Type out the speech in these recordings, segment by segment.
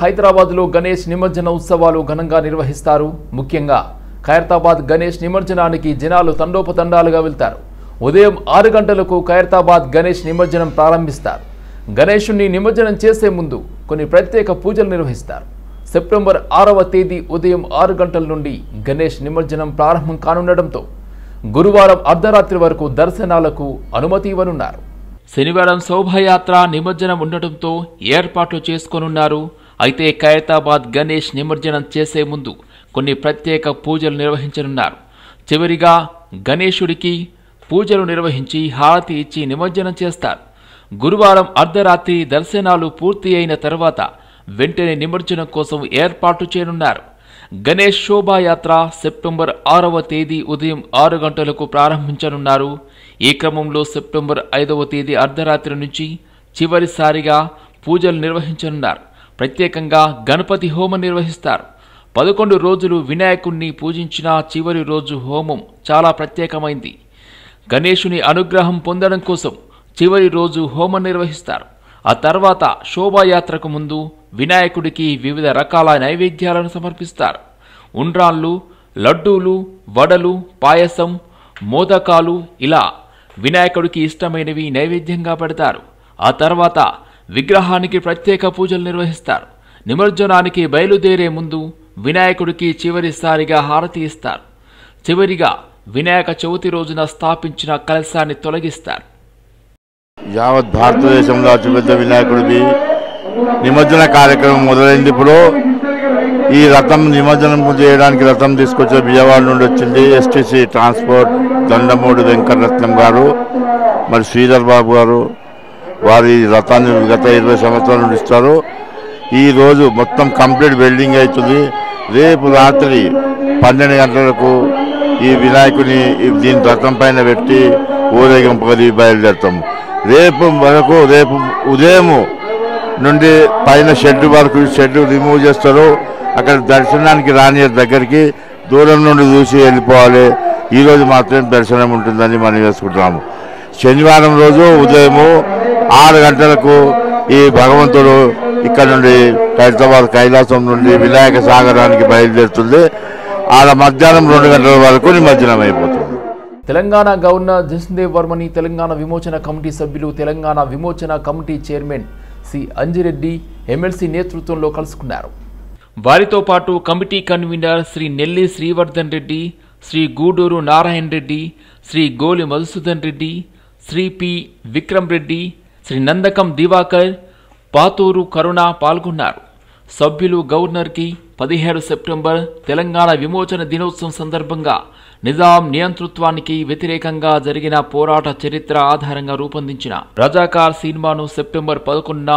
హైదరాబాద్లో గణేష్ నిమజ్జన ఉత్సవాలు ఘనంగా నిర్వహిస్తారు. ముఖ్యంగా ఖైరతాబాద్ గణేష్ నిమజ్జనానికి జనాలు తండోపతండాలుగా వెళ్తారు. ఉదయం 6 గంటలకు ఖైరతాబాద్ గణేష్ నిమజ్జనం ప్రారంభిస్తారు. గణేశుని నిమజ్జనం చేసే ముందు కొన్ని ప్రత్యేక పూజలు నిర్వహిస్తారు. సెప్టెంబర్ 6వ తేదీ ఉదయం 6 గంటల నుండి గణేష్ నిమజ్జనం ప్రారంభం కానుండటంతో గురువారం అర్ధరాత్రి వరకు దర్శనాలకు అనుమతి ఇవ్వనున్నారు. శనివారం శోభాయాత్ర నిమజ్జనం ఉండటంతో ఏర్పాట్లు చేసుకోనున్నారు. అయితే ఖైరతాబాద్ గణేష్ నిమజ్జనం చేసే ముందు కొన్ని ప్రత్యేక పూజలు నిర్వహించనున్నారు. చివరిగా గణేశుడికి పూజలు నిర్వహించి హారతి ఇచ్చి నిమజ్జనం చేస్తారు. గురువారం అర్ధరాత్రి దర్శనాలు పూర్తి అయిన తర్వాత వెంటనే నిమజ్జనం కోసం ఏర్పాటు చేయనున్నారు. గణేష్ శోభాయాత్ర సెప్టెంబర్ 6వ తేదీ ఉదయం 6 గంటలకు ప్రారంభించనున్నారు. ఈ క్రమంలో సెప్టెంబర్ 5వ తేదీ అర్ధరాత్రి నుంచి చివరిసారిగా పూజలు నిర్వహించనున్నారు. ప్రత్యేకంగా గణపతి హోమం నిర్వహిస్తారు. 11 రోజులు వినాయకుణ్ణి పూజించిన చివరి రోజు హోమం చాలా ప్రత్యేకమైంది. గణేశుని అనుగ్రహం పొందడం కోసం చివరి రోజు హోమం నిర్వహిస్తారు. ఆ తర్వాత శోభాయాత్రకు ముందు వినాయకుడికి వివిధ రకాల నైవేద్యాలను సమర్పిస్తారు. ఉండ్రాళ్ళు, లడ్డూలు, వడలు, పాయసం, మోదకాలు ఇలా వినాయకుడికి ఇష్టమైనవి నైవేద్యంగా పెడతారు. ఆ తర్వాత విగ్రహానికి ప్రత్యేక పూజలు నిర్వహిస్తారు. నిమజ్జనానికి బయలుదేరే ముందు వినాయకుడికి చివరిసారిగా హారతి ఇస్తారు. చివరిగా వినాయక చవితి రోజున స్థాపించిన కలశాన్ని తొలగిస్తారు. యావత్ భారతదేశంలో అతిపెద్ద వినాయకుడిది నిమజ్జన కార్యక్రమం మొదలైంది. ఇప్పుడు ఈ రథం నిమజ్జనం చేయడానికి రథం తీసుకొచ్చే విజయవాడ నుండి వచ్చింది. ఎస్టీసీ ట్రాన్స్పోర్ట్ దండమూడి వెంకటరత్నం గారు మరి శ్రీధర్ బాబు గారు వారి రథాన్ని గత 20 సంవత్సరాల నుండి ఇస్తారు. ఈరోజు మొత్తం కంప్లీట్ వెల్డింగ్ అవుతుంది. రేపు రాత్రి 12 గంటలకు ఈ వినాయకుని దీని రథం పైన పెట్టి ఊరేగింపుగా బయలుదేరుతాం. రేపు ఉదయం నుండి పైన షెడ్ వరకు షెడ్ రిమూవ్ చేస్తారు. అక్కడ దర్శనానికి రాని దగ్గరికి దూరం నుండి చూసి వెళ్ళిపోవాలి. ఈరోజు మాత్రం దర్శనం ఉంటుందని మనం వేసుకుంటున్నాము. శనివారం రోజు ఉదయం 6 గంటలకు ఈ భగవంతుడు ఇక్కడ నుండి ఖైరతాబాద్ కైలాసం నుండి వినాయక సాగరానికి బయలుదేరుతుంది. ఆడ మధ్యాహ్నం 2 గంటల వరకు నిమజ్జనం అయిపోతుంది. తెలంగాణ గవర్నర్ జస్దేవ్ వర్మని తెలంగాణ విమోచన కమిటీ సభ్యులు తెలంగాణ విమోచన committee chairman C Anjireddy MLC నేతృత్వంలో కలుసుకున్నారు. వారితో పాటు committee convener Shri Nelli Srivardhan Reddy, Shri Guduru Narayana Reddy, Shri Goli Madhusudan Reddy, Shri P Vikram Reddy, Shri Nandakam Diwakar, Pathuru Karuna పాల్గొన్నారు. సభ్యులు గవర్నర్కి 17 సెప్టెంబర్ తెలంగాణ విమోచన దినోత్సవం సందర్భంగా నిజాం నియంతృత్వానికి వ్యతిరేకంగా జరిగిన పోరాట చరిత్ర ఆధారంగా రూపొందించిన రజాకార్ సినిమాను సెప్టెంబర్ 11న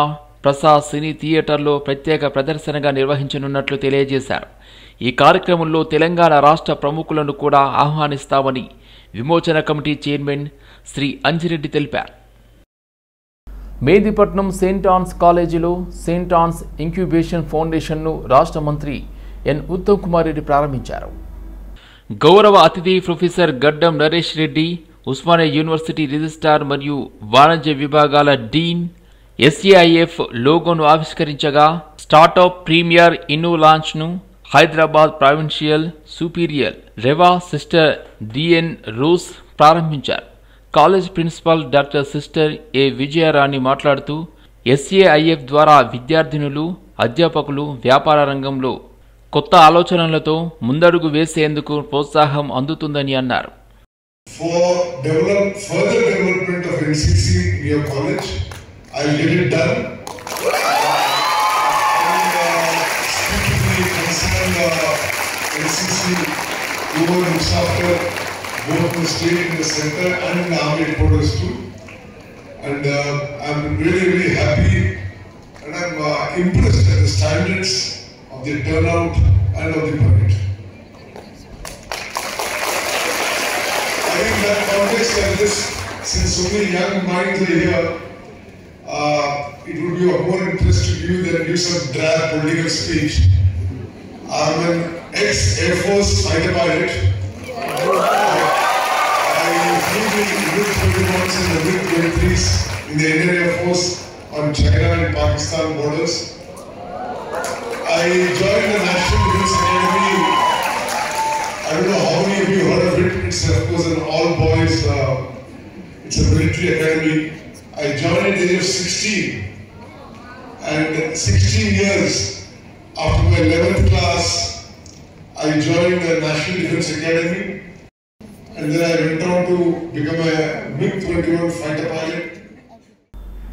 ప్రసాద్ సినీ థియేటర్లో ప్రత్యేక ప్రదర్శనగా నిర్వహించనున్నట్లు తెలియజేశారు. ఈ కార్యక్రమంలో తెలంగాణ రాష్ట్ర ప్రముఖులను కూడా ఆహ్వానిస్తామని విమోచన కమిటీ చైర్మన్ శ్రీ అంజిరెడ్డి తెలిపారు. మేదీపట్నం సెయింట్ ఆన్స్ కాలేజీలో సెయింట్ ఆన్స్ ఇంక్యుబేషన్ ఫౌండేషన్ను రాష్ట్ర మంత్రి ఎన్ ఉత్తమ్ కుమార్ రెడ్డి ప్రారంభించారు. గౌరవ అతిథి professor Gaddam Naresh Reddy, Osmania university registrar మరియు వాణిజ్య విభాగాల డీన్ ఎస్ఏఐఎఫ్ లోగోను ఆవిష్కరించగా స్టార్టప్ ప్రీమియర్ ఇన్నో లాంచ్ను Hyderabad provincial superior Reva sister DN Rose ప్రారంభించారు. College principal doctor sister A Vijayarani మాట్లాడుతూ ఎస్ఏఐఎఫ్ ద్వారా విద్యార్థినులు, అధ్యాపకులు వ్యాపార రంగంలో కొత్త ఆలోచనలతో ముందడుగు వేసేందుకు ప్రోత్సాహం అందుతుందని అన్నారు. Both in the state, in the center, and in the army headquarters too. And I'm really happy, and I'm impressed at the standards of the turnout and of the parade. I think that context like this, since so many young minds are here, it would be of more interest to you than give some drab political speech. I'm an ex-Air Force fighter pilot. In the mid-20s in the Indian Air Force on China and Pakistan borders. I joined the National Defense Academy. I don't know how many of you heard of it. It's of course an all-boys. It's a military academy. I joined at the age of 16, and 16 years after my 11th class, I joined the National Defense Academy, and then I went on to become a MiG-21 fighter pilot.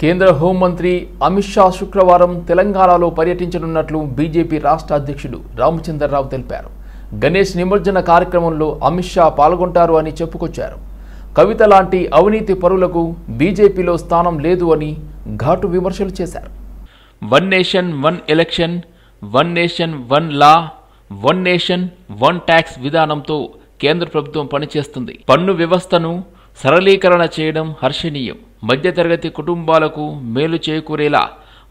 కేంద్ర హోంమంత్రి అమిత్ షా శుక్రవారం తెలంగాణలో పర్యటించనున్నట్లు BJP రాష్ట్ర అధ్యక్షుడు రామచంద్రరావు తెలిపారు. గణేష్ నిమజ్జన కార్యక్రమంలో అమిత్ షా పాల్గొంటారు అని చెప్పుకొచ్చారు. కవిత లాంటి అవినీతి పరులకు బీజేపీలో స్థానం లేదు అని ఘాటు విమర్శలు చేశారు. One nation one election, one nation one law, one nation one tax విధానంతో కేంద్ర ప్రభుత్వం పనిచేస్తుంది. పన్ను వ్యవస్థను సరళీకరణ చేయడం హర్షణీయం. మధ్యతరగతి కుటుంబాలకు మేలు చేకూరేలా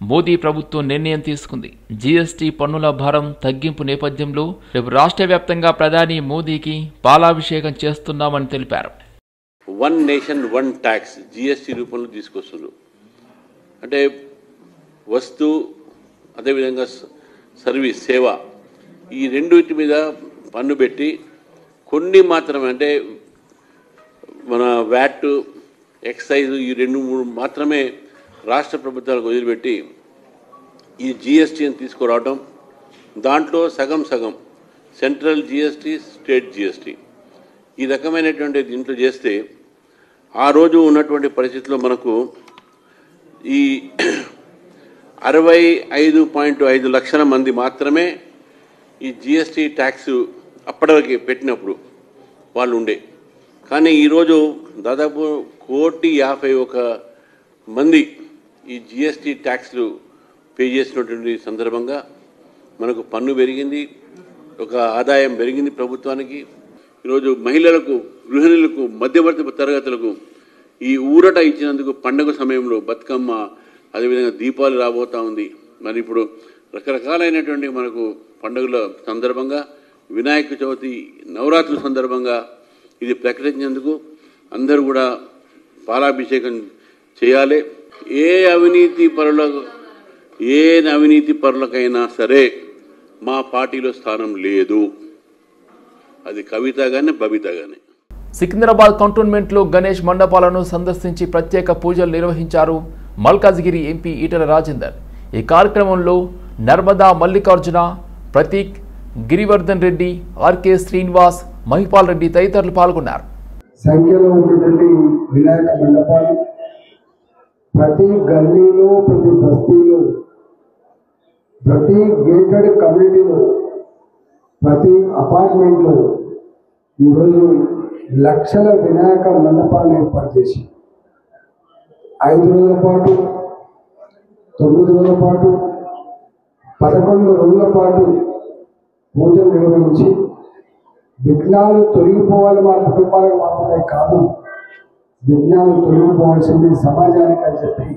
మోదీ ప్రభుత్వం నిర్ణయం తీసుకుంది. జీఎస్టీ పన్నుల భారం తగ్గింపు నేపథ్యంలో రేపు రాష్ట్ర వ్యాప్తంగా ప్రధాని మోదీకి పాలాభిషేకం చేస్తున్నామని తెలిపారు. One nation one tax GST రూపంలో తీసుకొస్తున్నారు. అంటే వస్తు అదేవిధంగా సర్వీస్ సేవ ఈ రెండింటి మీద పన్ను పెట్టి కొన్ని మాత్రమే అంటే మన వ్యాట్ ఎక్సైజ్ ఈ 2-3 మాత్రమే రాష్ట్ర ప్రభుత్వాలకు వదిలిపెట్టి ఈ జీఎస్టీని తీసుకురావడం, దాంట్లో సగం సగం సెంట్రల్ జీఎస్టీ, స్టేట్ జీఎస్టీ ఈ రకమైనటువంటి దీంట్లో చేస్తే ఆ రోజు ఉన్నటువంటి పరిస్థితుల్లో మనకు ఈ 65.5 లక్షల మంది మాత్రమే ఈ జీఎస్టీ ట్యాక్స్ అప్పటివరకు పెట్టినప్పుడు వాళ్ళు ఉండే. కానీ ఈరోజు దాదాపు 1,51,00,000 మంది ఈ జీఎస్టీ ట్యాక్స్లు పే చేసినటువంటి సందర్భంగా మనకు పన్ను పెరిగింది, ఒక ఆదాయం పెరిగింది ప్రభుత్వానికి. ఈరోజు మహిళలకు, గృహిణులకు, మధ్యవర్తి తరగతులకు ఈ ఊరట ఇచ్చినందుకు పండుగ సమయంలో బతుకమ్మ అదేవిధంగా దీపాలు రాబోతూ ఉంది. మరి ఇప్పుడు రకరకాలైనటువంటి మనకు పండుగల సందర్భంగా వినాయక చవితి, నవరాత్రుల సందర్భంగా ఇది ప్రకటించినందుకు అందరూ కూడా పాలాభిషేకం చేయాలి. ఏ అవినీతి పరులకైనా సరే మా పార్టీలో స్థానం లేదు. అది కవిత కానీ బబిత కానీ. సికింద్రాబాద్ కంటోన్మెంట్లో గణేష్ మండపాలను సందర్శించి ప్రత్యేక పూజలు నిర్వహించారు మల్కాజ్గిరి ఎంపీ ఈటెల రాజేందర్. ఈ కార్యక్రమంలో నర్మదా మల్లికార్జున, ప్రతీక్, గిరివర్ధన్ రెడ్డి, ఆర్కే శ్రీనివాస్, మహిపాల్ రెడ్డి తదితరులు పాల్గొన్నారు. సంఖ్యలో ఉన్నటువంటి వినాయక మండపాలు ప్రతి గల్లీలో, ప్రతి బస్తీలో, ప్రతి గేటెడ్ కమ్యూనిటీలో, ప్రతి అపార్ట్మెంట్లో ఈరోజు లక్షల వినాయక మండపాలను ఏర్పాటు చేసి 5 రోజుల పాటు, 9 రోజుల పాటు, 11 రోజుల పాటు పూజలు నిర్వహించి విఘ్నాలు తొలగిపోవాలి మా కుటుంబాలకు మాత్రమే కాదు, విఘ్నాలు తొలగిపోవాల్సింది సమాజానికి అని చెప్పి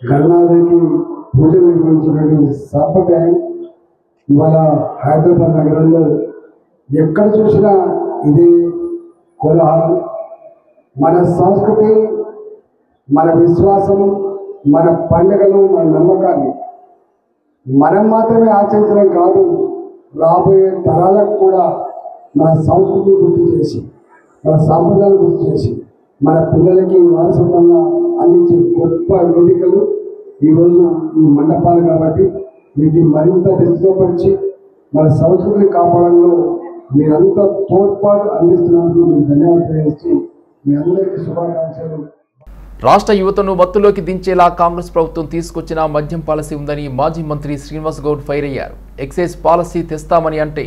గణనాథుడికి పూజలు నిర్వహించినటువంటి సాంప్రదాయం ఇవాళ హైదరాబాద్ నగరంలో ఎక్కడ చూసినా ఇదే కోలాహలం. మన సంస్కృతి, మన విశ్వాసం, మన పండుగలు, మన నమ్మకాన్ని మనం మాత్రమే ఆచరించడం కాదు, రాబోయే తరాలకు కూడా మన సంస్కృతిని గుర్తు చేసి, మన సాంప్రదాయాలు గుర్తు చేసి, మన పిల్లలకి వారసత్వంగా అందించే గొప్ప వేదికలు ఈరోజు ఈ మండపాలు. కాబట్టి వీటిని మరింత మెరుగుపరిచి మన సంస్కృతిని కాపాడంలో మీరంతా తోడ్పాటు అందిస్తున్నందుకు మీకు ధన్యవాదాలు చేస్తూ మీ అందరికీ శుభాకాంక్షలు. రాష్ట్ర యువతను మత్తులోకి దించేలా కాంగ్రెస్ ప్రభుత్వం తీసుకొచ్చిన మద్యం పాలసీ ఉందని మాజీ మంత్రి శ్రీనివాస్ గౌడ్ ఫైర్ అయ్యారు. ఎక్సైజ్ పాలసీ తెస్తామని అంటే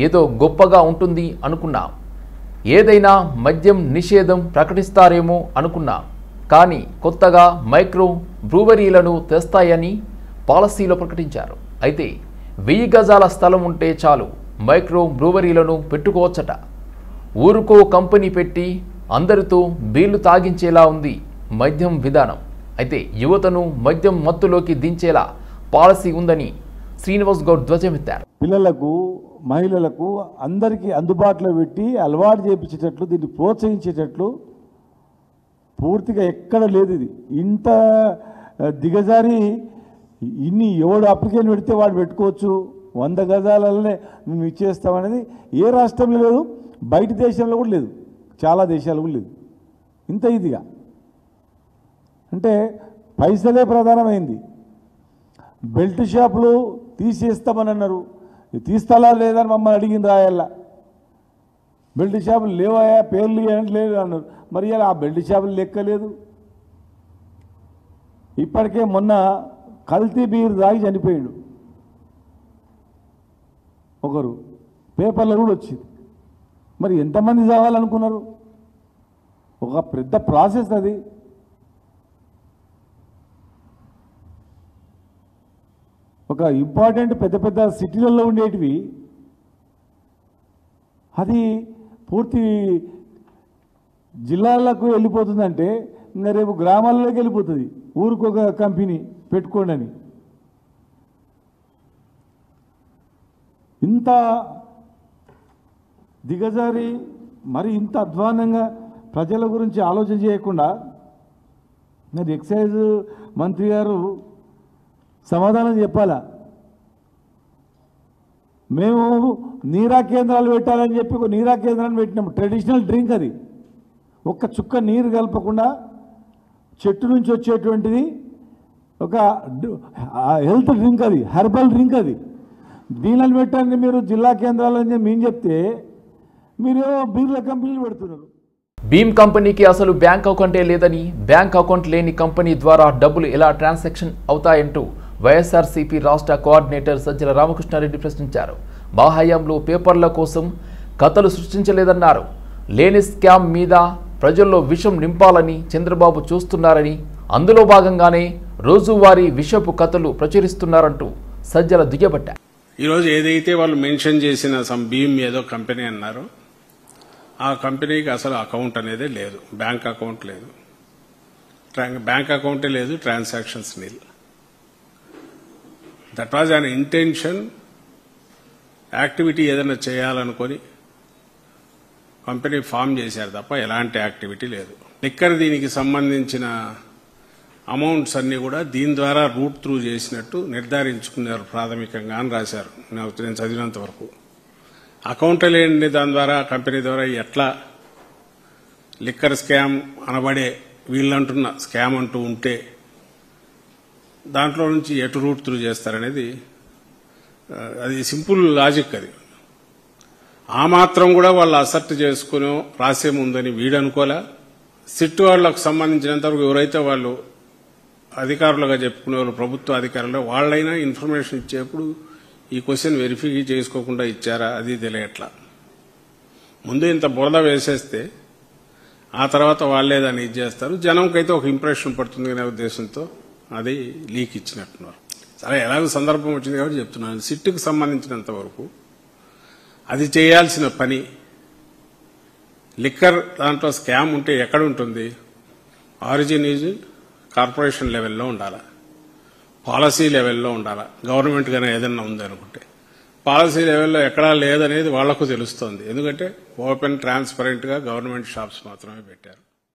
ఏదో గొప్పగా ఉంటుంది అనుకున్నాం, ఏదైనా మద్యం నిషేధం ప్రకటిస్తారేమో అనుకున్నాం, కానీ కొత్తగా మైక్రో బ్రూవరీలను తెస్తాయని పాలసీలో ప్రకటించారు. అయితే 1000 గజాల స్థలం ఉంటే చాలు మైక్రో బ్రూవరీలను పెట్టుకోవచ్చట. ఊరుకో కంపెనీ పెట్టి అందరితో బీళ్లు తాగించేలా ఉంది మద్యం విధానం. అయితే యువతను మద్యం మత్తులోకి దించేలా పాలసీ ఉందని శ్రీనివాస్ గౌడ్ ధ్వజమెత్తారు. పిల్లలకు, మహిళలకు అందరికీ అందుబాటులో పెట్టి అలవాటు చేయించేటట్లు, దీన్ని ప్రోత్సహించేటట్లు పూర్తిగా ఎక్కడ లేదు. ఇది ఇంత దిగజారి ఇన్ని ఎవడు అప్లికేషన్ పెడితే వాడు పెట్టుకోవచ్చు, 100 గజాలనే మేము ఇచ్చేస్తామనేది ఏ రాష్ట్రంలో లేదు, బయట దేశంలో కూడా లేదు, చాలా దేశాలు కూడా లేదు. ఇంత ఇదిగా అంటే పైసలే ప్రధానమైంది. బెల్ట్ షాపులు తీసేస్తామని అన్నారు, తీస్తాలా లేదని మమ్మల్ని అడిగింది రాయల్లా. బెల్ట్ షాపులు లేవాయా, పేర్లు లేదు అన్నారు. మరి ఇలా ఆ బెల్ట్ షాపులు లెక్కలేదు. ఇప్పటికే మొన్న కల్తీ బీర్ తాగి చనిపోయాడు ఒకరు, పేపర్లో కూడా వచ్చింది. మరి ఎంతమంది చావాలనుకున్నారు? ఒక పెద్ద ప్రాసెస్ అది. ఒక ఇంపార్టెంట్ పెద్ద పెద్ద సిటీలలో ఉండేటివి అది పూర్తి జిల్లాలకు వెళ్ళిపోతుందంటే ఇంకా రేపు గ్రామాల్లోకి వెళ్ళిపోతుంది, ఊరికొక కంపెనీ పెట్టుకోండి అని. ఇంత దిగజారి మరి ఇంత అధ్వానంగా ప్రజల గురించి ఆలోచన చేయకుండా మరి ఎక్సైజ్ మంత్రి గారు సమాధానం చెప్పాలా. మేము నీరా కేంద్రాలు పెట్టాలని చెప్పి ఒక నీరా కేంద్రాన్ని పెట్టినాము. ట్రెడిషనల్ డ్రింక్ అది, ఒక్క చుక్క నీరు కలపకుండా చెట్టు నుంచి వచ్చేటువంటిది ఒక హెల్త్ డ్రింక్, అది హెర్బల్ డ్రింక్. అది దీనిని పెట్టండి మీరు జిల్లా కేంద్రాలని మేము చెప్తే మీరు బీర్ల కంపెనీలు పెడుతున్నారు. భీమ్ కంపెనీకి అసలు బ్యాంక్ అకౌంటే లేదని, బ్యాంక్ అకౌంట్ లేని కంపెనీ ద్వారా డబ్బులు ఎలా ట్రాన్సాక్షన్ అవుతాయంటూ వైఎస్ఆర్సీపీ రాష్ట్ర కోఆర్డినేటర్ సజ్జల రామకృష్ణారెడ్డి ప్రశ్నించారు. మా హయాంలో పేపర్ల కోసం కథలు సృష్టించలేదన్నారు. లేని స్కామ్ మీద ప్రజల్లో విషం నింపాలని చంద్రబాబు చూస్తున్నారని, అందులో భాగంగానే రోజువారీ విషపు కథలు ప్రచురిస్తున్నారంటూ సజ్జల దుయ్యబట్టారు. ఈరోజు ఏదైతే వాళ్ళు మెన్షన్ చేసిన భీమ్ ఏదో కంపెనీ అన్నారో ఆ కంపెనీకి అసలు అకౌంట్ అనేది లేదు, బ్యాంక్ అకౌంట్ లేదు, బ్యాంక్ అకౌంటే లేదు, transactions nil. That was an intention. Activity ఏదైనా చేయాలనుకొని కంపెనీ ఫామ్ చేశారు తప్ప ఎలాంటి యాక్టివిటీ లేదు. లిక్కర్ దీనికి సంబంధించిన అమౌంట్స్ అన్ని కూడా దీని ద్వారా రూట్ త్రూ చేసినట్టు నిర్ధారించుకున్నారు ప్రాథమికంగా అని రాశారు నేను చదివినంత వరకు. అకౌంట్ లేని దాని ద్వారా కంపెనీ ద్వారా ఎట్లా లిక్కర్ స్కామ్ అనబడే వీళ్ళంటున్న స్కామ్ అంటూ ఉంటే దాంట్లో నుంచి ఎటు రూట్ త్రూ చేస్తారనేది అది సింపుల్ లాజిక్. అది ఆ మాత్రం కూడా వాళ్ళు అసర్ట్ చేసుకుని రాసే ముందని వీడు అనుకోలే. సిట్ వాళ్లకు సంబంధించినంతవరకు ఎవరైతే వాళ్ళు అధికారులుగా చెప్పుకునే వాళ్ళు ప్రభుత్వ అధికారులు వాళ్ళైనా ఇన్ఫర్మేషన్ ఇచ్చేప్పుడు ఈ క్వశ్చన్ వెరిఫై చేసుకోకుండా ఇచ్చారా అది తెలియట్లా. ముందు ఇంత బురద వేసేస్తే ఆ తర్వాత వాళ్లే దాన్ని ఇచ్చేస్తారు, జనంకైతే ఒక ఇంప్రెషన్ పడుతుంది అనే ఉద్దేశంతో అది లీక్ ఇచ్చినట్టున్నారు. సరే ఎలాగో సందర్భం వచ్చింది కాబట్టి చెప్తున్నాను. సిట్కు సంబంధించినంత వరకు అది చేయాల్సిన పని లిక్కర్ దాంట్లో స్కామ్ ఉంటే ఎక్కడ ఉంటుంది? ఆరిజిన్ ఈజ్ కార్పొరేషన్ లెవెల్లో ఉండాలా, పాలసీ లెవెల్లో ఉండాలా. గవర్నమెంట్ గానే ఏదన్నా ఉందనుకుంటే పాలసీ లెవెల్లో ఎక్కడా లేదనేది వాళ్లకు తెలుస్తోంది. ఎందుకంటే ఓపెన్ ట్రాన్స్పరెంట్ గా గవర్నమెంట్ షాప్స్ మాత్రమే పెట్టారు.